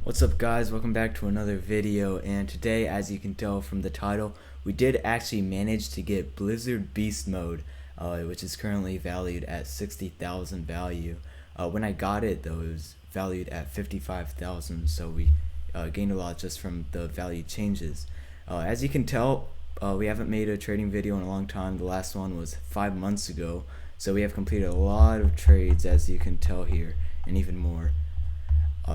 What's up, guys? Welcome back to another video, and today, as you can tell from the title, we did actually manage to get Blizzard Beast Mode, which is currently valued at 60,000 value. When I got it, though, it was valued at 55,000, so we gained a lot just from the value changes. As you can tell, we haven't made a trading video in a long time. The last one was 5 months ago, so we have completed a lot of trades, as you can tell here, and even more.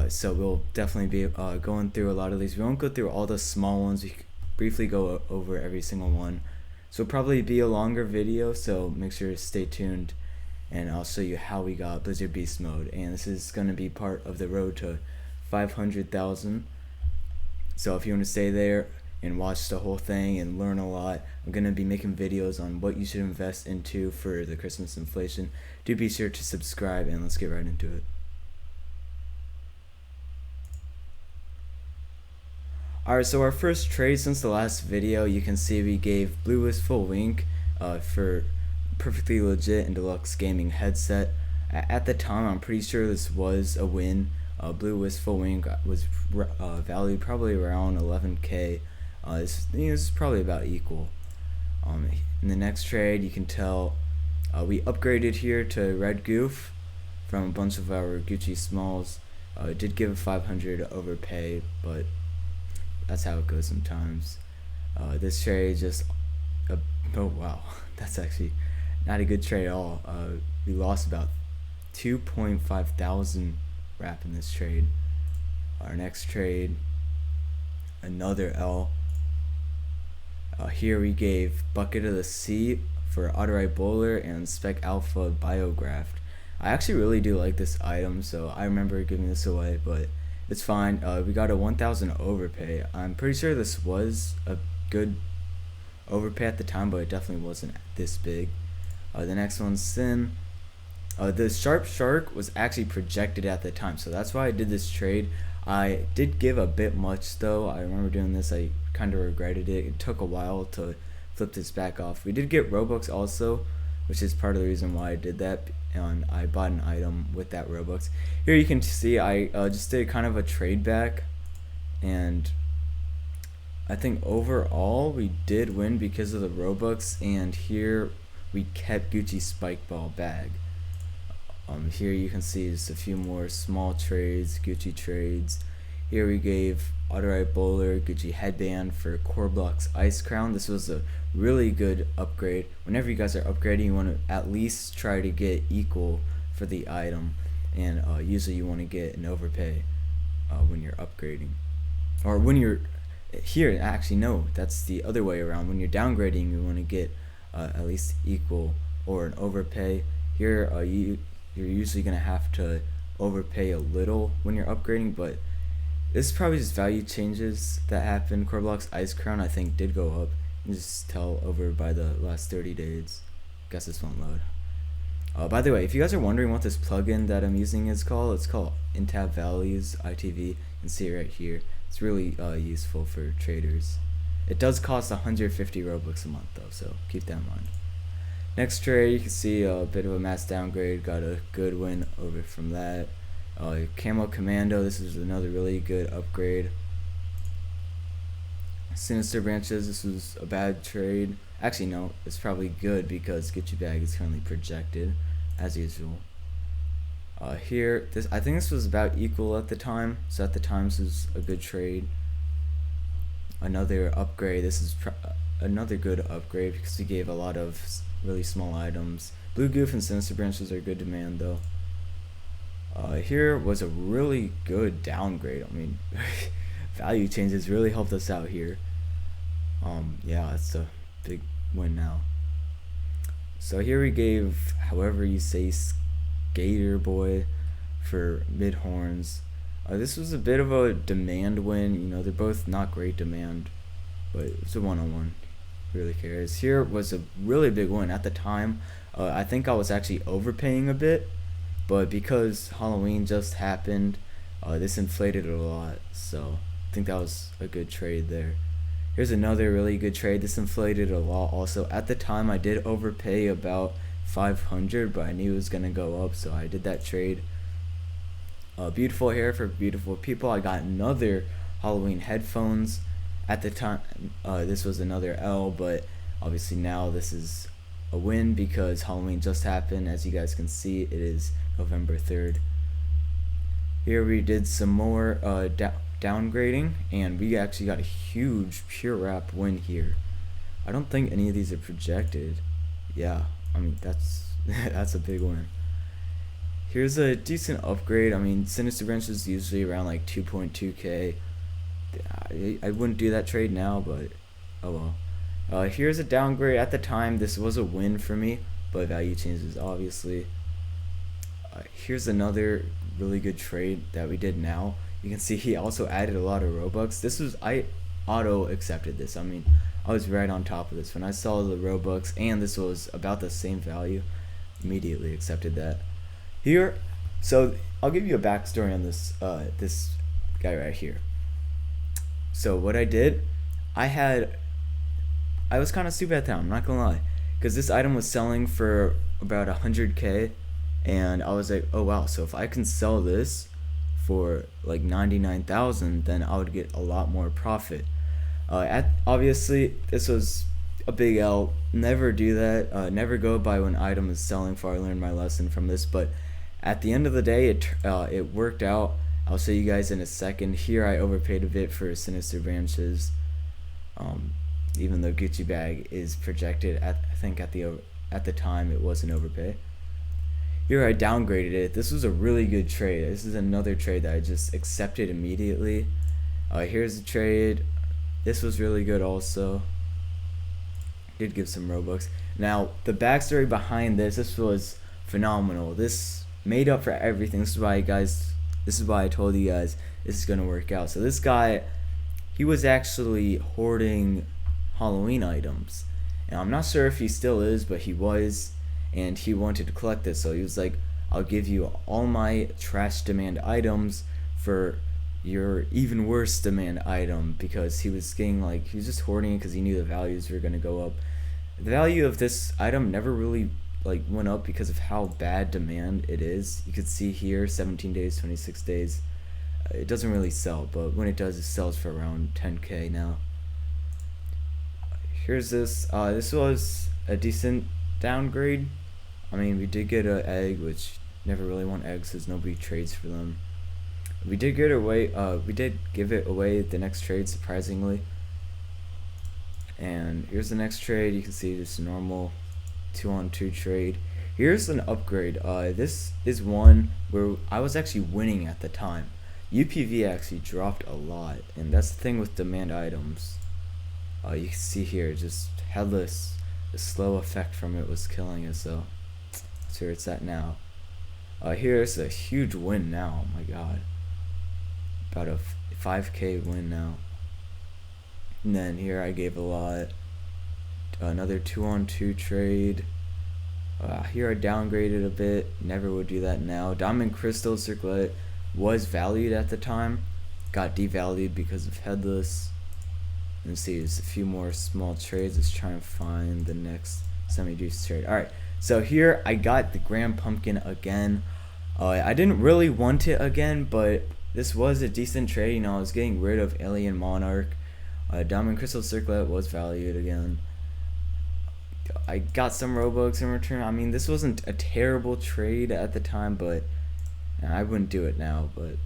So we'll definitely be going through a lot of these. We won't go through all the small ones. We briefly go over every single one. So it'll probably be a longer video, so make sure to stay tuned, and I'll show you how we got Blizzard Beast Mode. And this is going to be part of the road to 500,000. So if you want to stay there and watch the whole thing and learn a lot, I'm going to be making videos on what you should invest into for the Christmas inflation. Do be sure to subscribe, and let's get right into it. Alright, so our first trade since the last video, you can see we gave Blue Wistful Wink for perfectly legit and deluxe gaming headset. At the time, I'm pretty sure this was a win. Blue Wistful Wink was valued probably around 11k. This is probably about equal. In the next trade, you can tell we upgraded here to Red Goof from a bunch of our Gucci Smalls. It did give a 500 overpay, but that's how it goes sometimes. This trade just, oh wow, that's actually not a good trade at all. We lost about 2.5 thousand wrap in this trade. Our next trade, another L. Here we gave Bucket of the Sea for Autorite Bowler and Spec Alpha Biograft. I actually really do like this item, so I remember giving this away, but it's fine. We got a 1,000 overpay. I'm pretty sure this was a good overpay at the time, but it definitely wasn't this big. The next one's Sin. The Sharp Shark was actually projected at the time, so that's why I did this trade. I did give a bit much, though. I remember doing this. I kind of regretted it. It took a while to flip this back off. We did get Robux also, which is part of the reason why I did that, and I bought an item with that Robux. Here you can see I just did kind of a trade back, and I think overall we did win because of the Robux, and here we kept Gucci Spike Ball bag. Here you can see just a few more small trades, Gucci trades. Here we gave Autorite Bowler Gucci headband for Core Blocks Ice Crown. This was a really good upgrade. Whenever you guys are upgrading, you want to at least try to get equal for the item, and usually you want to get an overpay when you're upgrading, or when you're here. Actually, no, that's the other way around. When you're downgrading, you want to get at least equal or an overpay. Here, you're usually gonna have to overpay a little when you're upgrading, but this is probably just value changes that happen. Core Blocks Ice Crown, I think, did go up. You can just tell over by the last 30 days. Guess this won't load. By the way, if you guys are wondering what this plugin that I'm using is called, it's called Intab Values ITV. You can see it right here. It's really useful for traders. It does cost 150 Robux a month, though, so keep that in mind. Next trade, you can see a bit of a mass downgrade. Got a good win over from that. Camo Commando, this is another really good upgrade. Sinister Branches, this was a bad trade. Actually, no, it's probably good because Gucci bag is currently projected as usual. Here, I think this was about equal at the time, so at the time this was a good trade. Another upgrade. This is another good upgrade because we gave a lot of really small items. Blue Goof and Sinister Branches are good demand, though. Here was a really good downgrade. I mean, value changes really helped us out here. Yeah, it's a big win now. So here we gave, however you say, Skater Boy for mid horns. This was a bit of a demand win. You know, they're both not great demand, but it's a one-on-one. Really cares. Here was a really big win at the time. I think I was actually overpaying a bit, but because Halloween just happened, this inflated it a lot, so I think that was a good trade there. Here's another really good trade. This inflated a lot also. At the time, I did overpay about 500, but I knew it was gonna go up, so I did that trade. beautiful hair for beautiful people. I got another Halloween headphones. At the time, this was another L, but obviously now this is a win because Halloween just happened. As you guys can see, it is November 3rd. Here we did some more downgrading, and we actually got a huge pure wrap win here. I don't think any of these are projected. Yeah, I mean, that's that's a big one. Here's a decent upgrade. I mean, Sinister Branch is usually around like 2.2k. I wouldn't do that trade now, but oh well. Here's a downgrade. At the time, this was a win for me, but value changes obviously. Here's another really good trade that we did now. You can see he also added a lot of Robux. I auto accepted this. I mean, I was right on top of this. When I saw the Robux and this was about the same value, immediately accepted that. Here, so I'll give you a backstory on this this guy right here. So what I did, I was kind of stupid at the time, I'm not gonna lie, because this item was selling for about 100k, and I was like, oh wow, so if I can sell this for like 99,000, then I would get a lot more profit. Obviously this was a big L. Never do that. Never go by when item is selling for. I learned my lesson from this, but at the end of the day, it worked out. I'll show you guys in a second. Here I overpaid a bit for Sinister Branches, even though Gucci bag is projected I think at the time it was an overpay. Here I downgraded it. This was a really good trade. This is another trade that I just accepted immediately. Here's the trade. This was really good also. Did give some Robux. Now the backstory behind this was phenomenal. This made up for everything. This is why I told you guys this is gonna work out. So this guy, he was actually hoarding Halloween items, and I'm not sure if he still is, but he was, and he wanted to collect this. So he was like, I'll give you all my trash demand items for your even worse demand item, because he was getting like, he was just hoarding it because he knew the values were gonna go up. The value of this item never really like went up because of how bad demand it is. You could see here 17 days, 26 days. It doesn't really sell, but when it does, it sells for around 10k now. Here's this. This was a decent downgrade. I mean, we did get an egg, which never really want eggs because nobody trades for them. We did get away. We did give it away the next trade, surprisingly. And here's the next trade. You can see just a normal 2-on-2 trade. Here's an upgrade. This is one where I was actually winning at the time. UPV actually dropped a lot, and that's the thing with demand items. You can see here, just headless. The slow effect from it was killing us. So that's where it's at now. Here's a huge win now. Oh my god, about a 5k win now. And then here I gave a lot. Another 2-on-2 trade. Here I downgraded a bit. Never would do that now. Diamond Crystal Circlet was valued at the time. Got devalued because of headless. Let's see, there's a few more small trades. Let's try and find the next semi-juice trade. Alright, so here I got the Grand Pumpkin again. I didn't really want it again, but this was a decent trade. You know, I was getting rid of Alien Monarch. Diamond Crystal Circlet was valued again. I got some Robux in return. I mean, this wasn't a terrible trade at the time, but I wouldn't do it now. But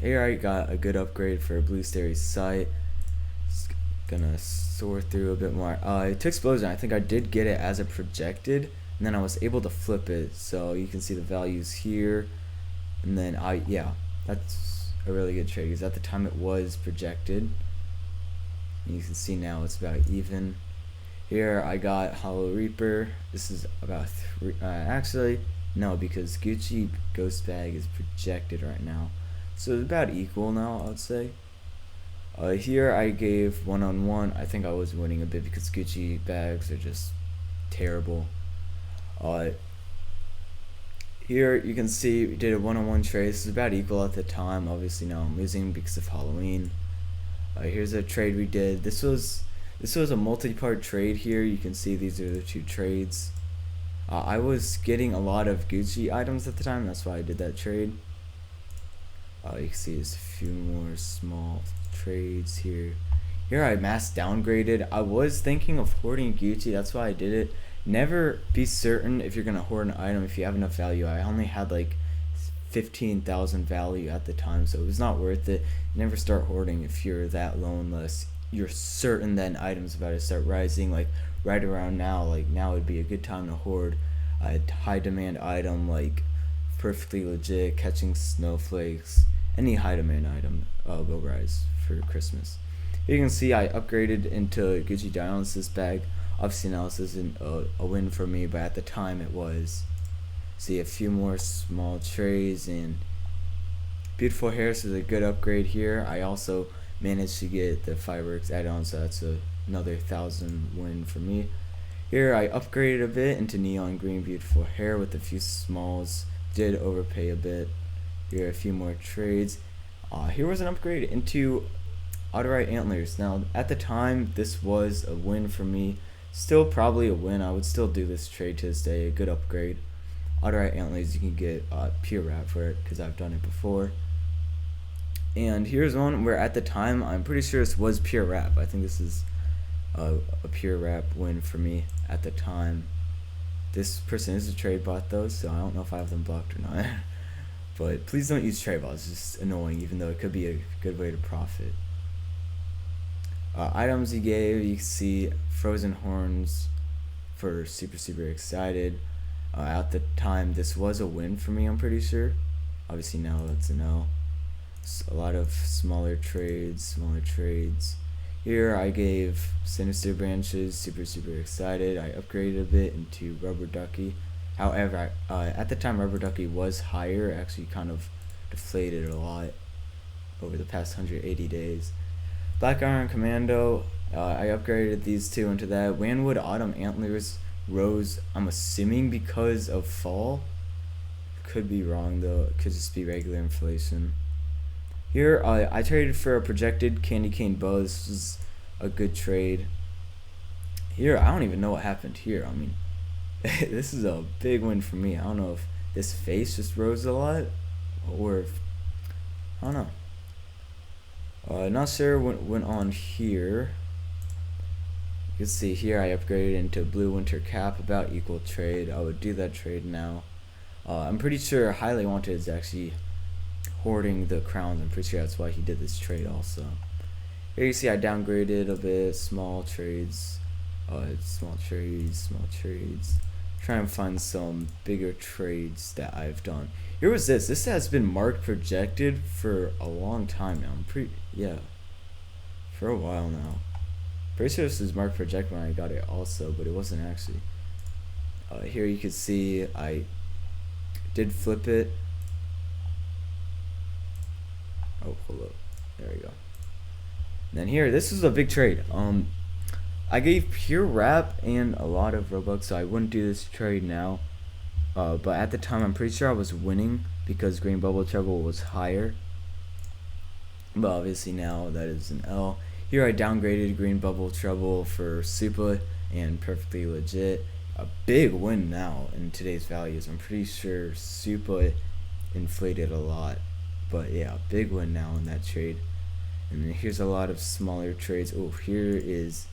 here I got a good upgrade for Blue Starry Sight. Just gonna sort through a bit more. To Explosion, I think I did get it as a projected, and then I was able to flip it, so you can see the values here. And then yeah, that's a really good trade because at the time it was projected. And you can see now it's about even. Here I got Hollow Reaper. This is about actually no, because Gucci Ghost Bag is projected right now, so it's about equal now, I would say. Here I gave 1-on-1. I think I was winning a bit because Gucci bags are just terrible. Here you can see we did a 1-on-1 trade. This is about equal at the time. Obviously now I'm losing because of Halloween. Here's a trade we did. This was a multi-part trade here. You can see these are the two trades. I was getting a lot of Gucci items at the time. That's why I did that trade. You can see there's a few more small trades here. Here I mass downgraded. I was thinking of hoarding Gucci. That's why I did it. Never be certain if you're gonna hoard an item if you have enough value. I only had like 15,000 value at the time, so it was not worth it. Never start hoarding if you're that low unless you're certain that an item's about to start rising. Like right around now, like now would be a good time to hoard a high demand item like Perfectly Legit, Catching Snowflakes. Any high demand item will rise for Christmas. Here you can see I upgraded into Gucci Dionysus bag. Obviously now this isn't a win for me, but at the time it was. See a few more small trays and Beautiful Hair, so is a good upgrade here. I also managed to get the Fireworks add-on, so that's another 1,000 win for me. Here I upgraded a bit into Neon Green Beautiful Hair with a few smalls. Did overpay a bit. Here are a few more trades. Here was an upgrade into Autorite Antlers. Now at the time this was a win for me. Still probably a win. I would still do this trade to this day. A good upgrade. Autorite Antlers, you can get pure wrap for it because I've done it before. And here's one where at the time I'm pretty sure this was pure wrap. I think this is a pure wrap win for me at the time. This person is a trade bot though, so I don't know if I have them blocked or not. But please don't use trade bots. It's just annoying, even though it could be a good way to profit. Items he gave, you can see Frozen Horns for super excited. At the time this was a win for me, I'm pretty sure. Obviously now that's a no. A lot of smaller trades. Here I gave Sinister Branches, super excited. I upgraded a bit into Rubber Ducky. However, at the time Rubber Ducky was higher, actually kind of deflated a lot over the past 180 days. Black Iron Commando, I upgraded these two into that. Wanwood Autumn Antlers rose, I'm assuming because of fall. Could be wrong though, it could just be regular inflation. Here I traded for a projected Candy Cane Bow. This was a good trade. Here I don't even know what happened here. I mean, this is a big win for me. I don't know if this face just rose a lot or if, I don't know. Not sure what went on here. You can see here I upgraded into Blue Winter Cap, about equal trade. I would do that trade now. I'm pretty sure Highly Wanted is actually hoarding the crowns. I'm pretty sure that's why he did this trade also. Here you see I downgraded a bit, small trades. Try and find some bigger trades that I've done. Here was this. This has been marked projected for a long time now. For a while now. Pretty sure this was marked project when I got it also, but it wasn't actually. Here you can see I did flip it. Oh, hold up. There we go. And then here, this is a big trade. I gave pure wrap and a lot of Robux, so I wouldn't do this trade now. But at the time, I'm pretty sure I was winning because Green Bubble Trouble was higher. But obviously now that is an L. Here I downgraded Green Bubble Trouble for Super and Perfectly Legit. A big win now in today's values. I'm pretty sure Super inflated a lot. But yeah, big win now in that trade. And then here's a lot of smaller trades. Oh, here is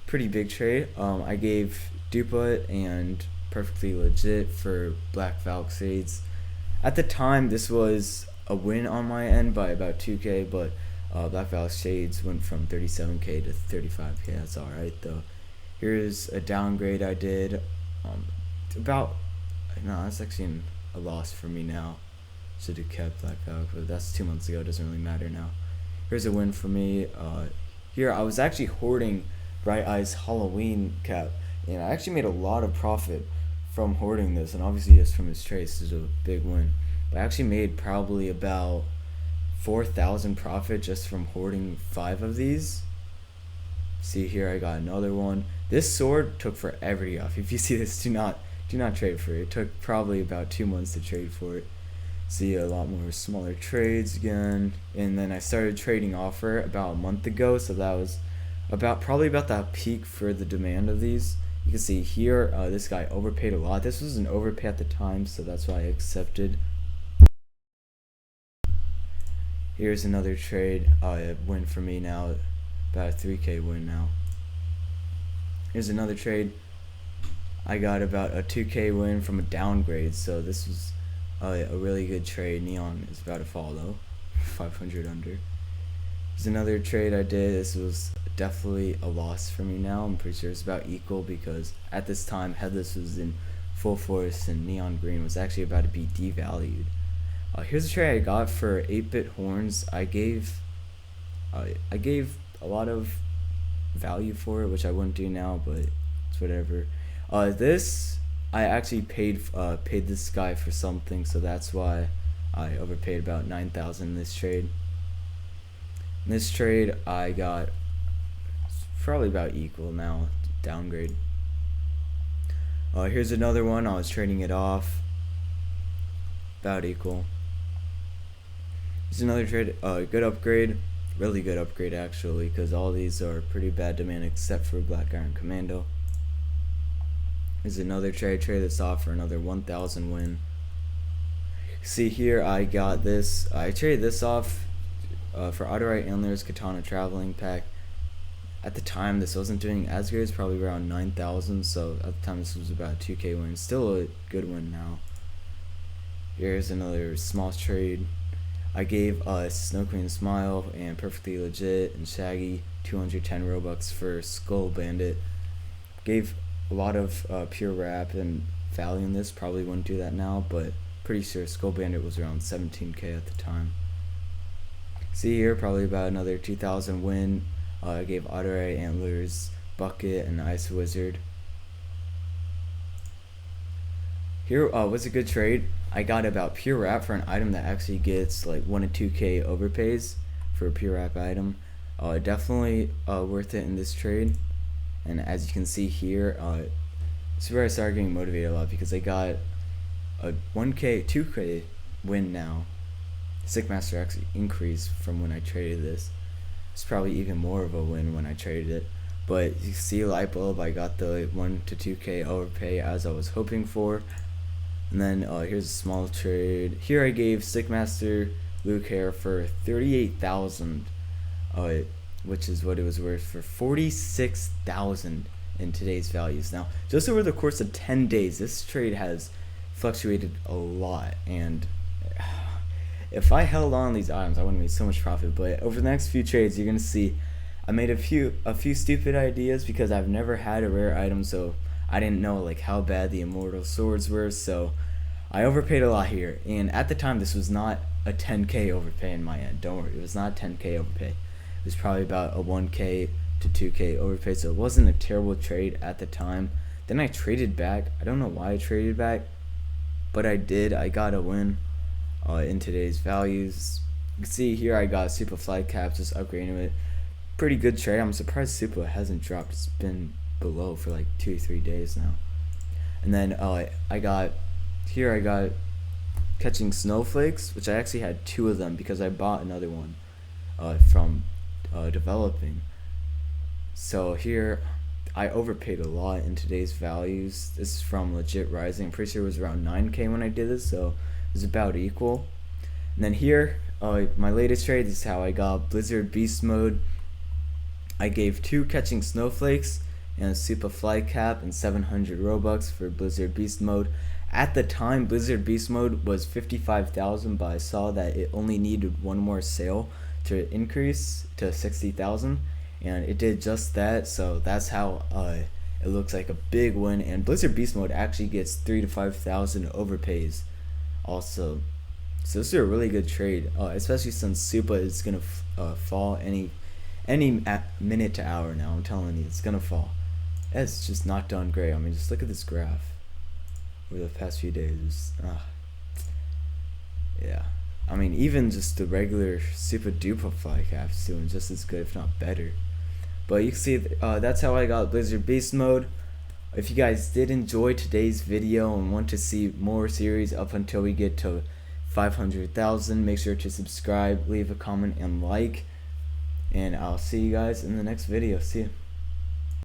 pretty big trade. I gave Dupa and Perfectly Legit for Black Valk Shades. At the time, this was a win on my end by about 2k, but Black Valk Shades went from 37k to 35k. That's alright though. Here's a downgrade I did. That's actually a loss for me now. Should have kept Black Valk, but that's 2 months ago. It doesn't really matter now. Here's a win for me. Here I was actually hoarding Bright Eyes Halloween cap, and I actually made a lot of profit from hoarding this, and obviously just from this trade, this is a big win. But I actually made probably about 4,000 profit just from hoarding 5 of these. See here, I got another one. This sword took forever to get off. If you see this, do not trade for it. It took probably about 2 months to trade for it. See a lot more smaller trades again, and then I started trading offer about a month ago, so that was probably about that peak for the demand of these. You can see here, this guy overpaid a lot. This was an overpay at the time, so that's why I accepted. Here's another trade, win for me now, about a 3K win now. Here's another trade. I got about a 2K win from a downgrade, so this was a really good trade. Neon is about to fall though, 500 under. There's another trade I did. This was definitely a loss for me now. I'm pretty sure it's about equal because at this time Headless was in full force and Neon Green was actually about to be devalued. Here's a trade I got for 8-bit horns. I gave a lot of value for it, which I wouldn't do now, but it's whatever. This I actually paid this guy for something, so that's why I overpaid about 9,000 in this trade. In this trade I got probably about equal now, downgrade. Here's another one. I was trading it off, about equal. Here's another trade, good upgrade, really good upgrade actually, because all these are pretty bad demand except for Black Iron Commando. Here's another trade this off for another 1,000 win. See here, I got this. I traded this off for Otterite Antlers Katana Traveling Pack. At the time, this wasn't doing as good. It's probably around 9,000. So at the time, this was about 2K win. Still a good win now. Here's another small trade. I gave Snow Queen Smile and Perfectly Legit and Shaggy 210 Robux for Skull Bandit. Gave a lot of pure rap and value in this. Probably wouldn't do that now, but pretty sure Skull Bandit was around 17K at the time. See here, probably about another 2,000 win. I gave Otterite Antlers, Bucket, and Ice Wizard. Here was a good trade. I got about pure rap for an item that actually gets like 1 to 2K overpays for a pure rap item. Definitely worth it in this trade. And as you can see here, this is where I started getting motivated a lot because I got a 1K, 2K win now. Stickmaster actually increased from when I traded this. It's probably even more of a win when I traded it. But you see Light Bulb, I got the 1 to 2K overpay as I was hoping for. And then here's a small trade. Here I gave Stickmaster Luke Hair for 38,000, which is what it was worth for 46,000 in today's values. Now, just over the course of 10 days, this trade has fluctuated a lot, and if I held on these items, I would have made so much profit. But over the next few trades, you're gonna see I made a few stupid ideas because I've never had a rare item, so I didn't know like how bad the Immortal Swords were, so I overpaid a lot here. And at the time, this was not a 10K overpay in my end. Don't worry, it was not a 10K overpay. It was probably about a 1K to 2K overpay, so it wasn't a terrible trade at the time. Then I traded back. I don't know why I traded back, but I did. I got a win in today's values. You can see here I got Super Flight Cap, just upgrading it. Pretty good trade. I'm surprised Super hasn't dropped. It's been below for like 2 or 3 days now. And then I got Catching Snowflakes, which I actually had 2 of them because I bought another one from developing. So here I overpaid a lot in today's values. This is from Legit Rising. I'm pretty sure it was around 9K when I did this, so it was about equal. And then here my latest trade is how I got Blizzard Beast Mode. I gave 2 Catching Snowflakes and a Super Flight Cap and 700 Robux for Blizzard Beast Mode. At the time, Blizzard Beast Mode was 55,000, but I saw that it only needed one more sale to increase to 60,000, and it did just that. So that's how it looks like a big win. And Blizzard Beast Mode actually gets 3 to 5,000 overpays also. So this is a really good trade, especially since Super is gonna fall any minute to hour now. I'm telling you, it's gonna fall. It's just not done great. I mean, just look at this graph over the past few days. Yeah, I mean, even just the regular Super Duper Fly Cap's doing just as good, if not better. But you can see that's how I got Blizzard Beast Mode. If you guys did enjoy today's video and want to see more series up until we get to 500,000, make sure to subscribe, leave a comment, and like. And I'll see you guys in the next video. See ya.